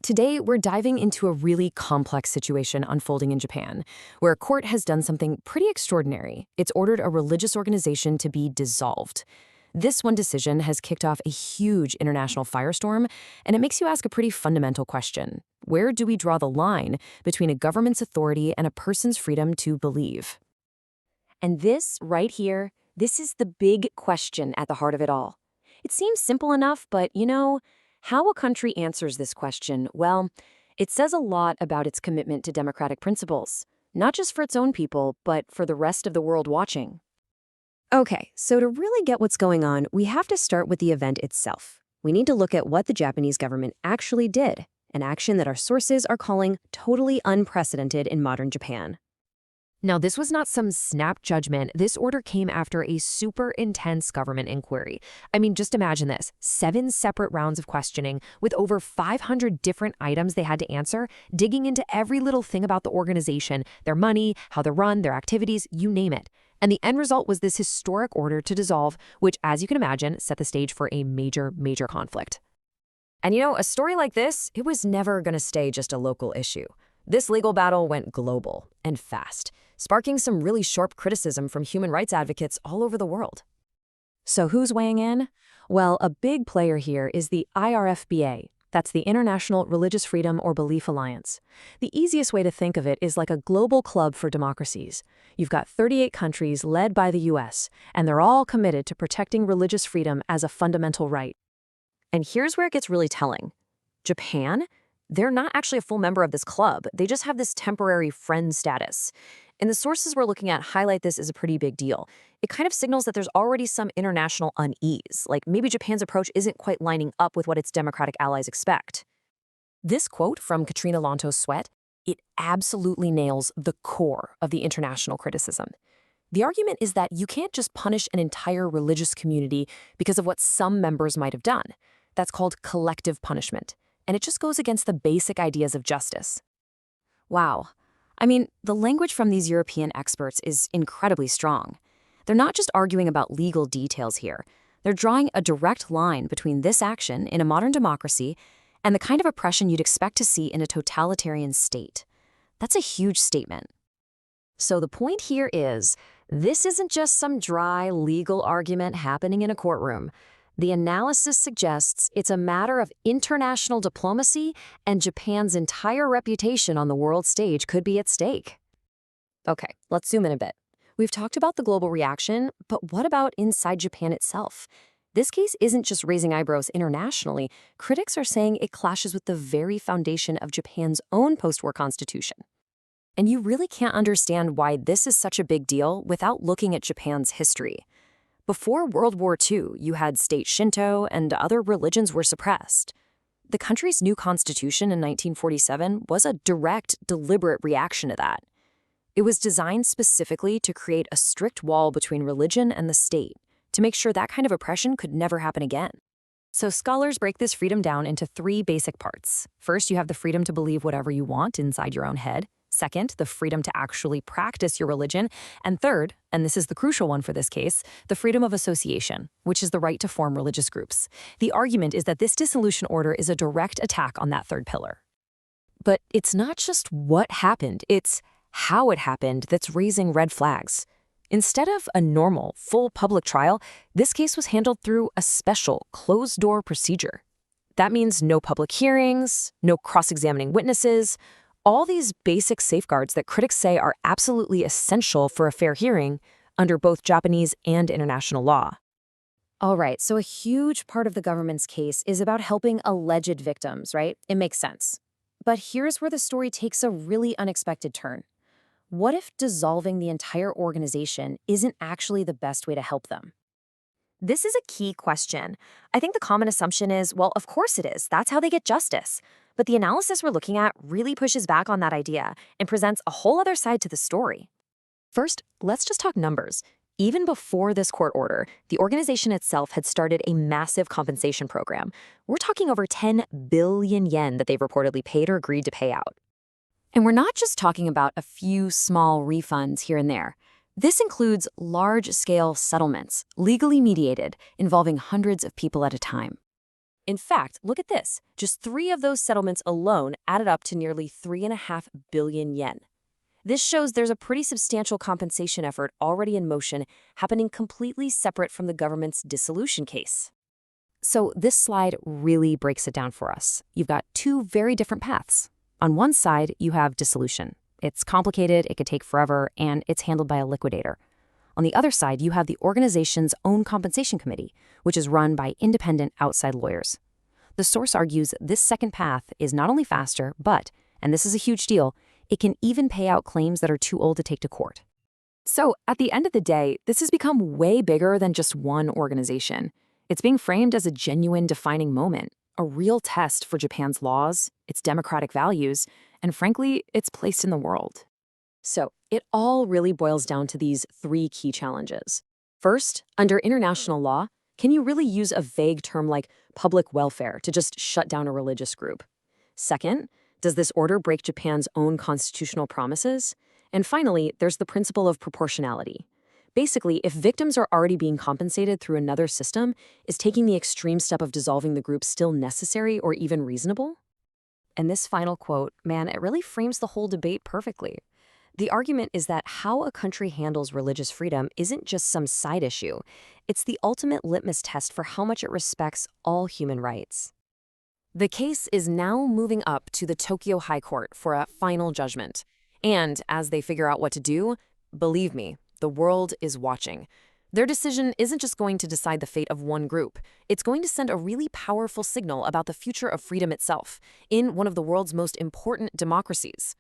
Today, we're diving into a really complex situation unfolding in Japan, where a court has done something pretty extraordinary. It's ordered a religious organization to be dissolved. This one decision has kicked off a huge international firestorm, and it makes you ask a pretty fundamental question. Where do we draw the line between a government's authority and a person's freedom to believe? And this, right here, this is the big question at the heart of it all. It seems simple enough, but how a country answers this question, well, it says a lot about its commitment to democratic principles, not just for its own people, but for the rest of the world watching. Okay, so to really get what's going on, we have to start with the event itself. We need to look at what the Japanese government actually did, an action that our sources are calling totally unprecedented in modern Japan. Now, this was not some snap judgment. This order came after a super intense government inquiry. I mean, just imagine this. 7 separate rounds of questioning with over 500 different items they had to answer, digging into every little thing about the organization, their money, how they're run, their activities, you name it. And the end result was this historic order to dissolve, which, as you can imagine, set the stage for a major conflict. And a story like this, it was never going to stay just a local issue. This legal battle went global and fast, sparking some really sharp criticism from human rights advocates all over the world. So who's weighing in? Well, a big player here is the IRFBA. That's the International Religious Freedom or Belief Alliance. The easiest way to think of it is like a global club for democracies. You've got 38 countries led by the US, and they're all committed to protecting religious freedom as a fundamental right. And here's where it gets really telling. Japan? They're not actually a full member of this club. They just have this temporary friend status. And the sources we're looking at highlight this as a pretty big deal. It kind of signals that there's already some international unease, like maybe Japan's approach isn't quite lining up with what its democratic allies expect. This quote from Katrina Lantos Sweat, it absolutely nails the core of the international criticism. The argument is that you can't just punish an entire religious community because of what some members might have done. That's called collective punishment. And it just goes against the basic ideas of justice. Wow. I mean, the language from these European experts is incredibly strong. They're not just arguing about legal details here. They're drawing a direct line between this action in a modern democracy and the kind of oppression you'd expect to see in a totalitarian state. That's a huge statement. So the point here is, this isn't just some dry legal argument happening in a courtroom. The analysis suggests it's a matter of international diplomacy, and Japan's entire reputation on the world stage could be at stake. Okay, let's zoom in a bit. We've talked about the global reaction, but what about inside Japan itself? This case isn't just raising eyebrows internationally. Critics are saying it clashes with the very foundation of Japan's own post-war constitution. And you really can't understand why this is such a big deal without looking at Japan's history. Before World War II, you had state Shinto and other religions were suppressed. The country's new constitution in 1947 was a direct, deliberate reaction to that. It was designed specifically to create a strict wall between religion and the state, to make sure that kind of oppression could never happen again. So scholars break this freedom down into 3 basic parts. First, you have the freedom to believe whatever you want inside your own head. Second, the freedom to actually practice your religion. And third, and this is the crucial one for this case, the freedom of association, which is the right to form religious groups. The argument is that this dissolution order is a direct attack on that third pillar. But it's not just what happened, it's how it happened that's raising red flags. Instead of a normal, full public trial, this case was handled through a special, closed-door procedure. That means no public hearings, no cross-examining witnesses, all these basic safeguards that critics say are absolutely essential for a fair hearing under both Japanese and international law. All right, so a huge part of the government's case is about helping alleged victims, right? It makes sense. But here's where the story takes a really unexpected turn. What if dissolving the entire organization isn't actually the best way to help them? This is a key question. I think the common assumption is, well, of course it is. That's how they get justice. But the analysis we're looking at really pushes back on that idea and presents a whole other side to the story. First, let's just talk numbers. Even before this court order, the organization itself had started a massive compensation program. We're talking over 10 billion yen that they've reportedly paid or agreed to pay out. And we're not just talking about a few small refunds here and there. This includes large-scale settlements, legally mediated, involving hundreds of people at a time. In fact, look at this. Just 3 of those settlements alone added up to nearly 3.5 billion yen. This shows there's a pretty substantial compensation effort already in motion, happening completely separate from the government's dissolution case. So this slide really breaks it down for us. You've got 2 very different paths. On one side, you have dissolution. It's complicated, it could take forever, and it's handled by a liquidator. On the other side, you have the organization's own compensation committee, which is run by independent outside lawyers. The source argues this second path is not only faster, but, and this is a huge deal, it can even pay out claims that are too old to take to court. So, at the end of the day, this has become way bigger than just one organization. It's being framed as a genuine defining moment, a real test for Japan's laws, its democratic values, and frankly, its place in the world. So, it all really boils down to these 3 key challenges. First, under international law, can you really use a vague term like public welfare to just shut down a religious group? Second, does this order break Japan's own constitutional promises? And finally, there's the principle of proportionality. Basically, if victims are already being compensated through another system, is taking the extreme step of dissolving the group still necessary or even reasonable? And this final quote, man, it really frames the whole debate perfectly. The argument is that how a country handles religious freedom isn't just some side issue. It's the ultimate litmus test for how much it respects all human rights. The case is now moving up to the Tokyo High Court for a final judgment. And as they figure out what to do, believe me, the world is watching. Their decision isn't just going to decide the fate of one group. It's going to send a really powerful signal about the future of freedom itself in one of the world's most important democracies.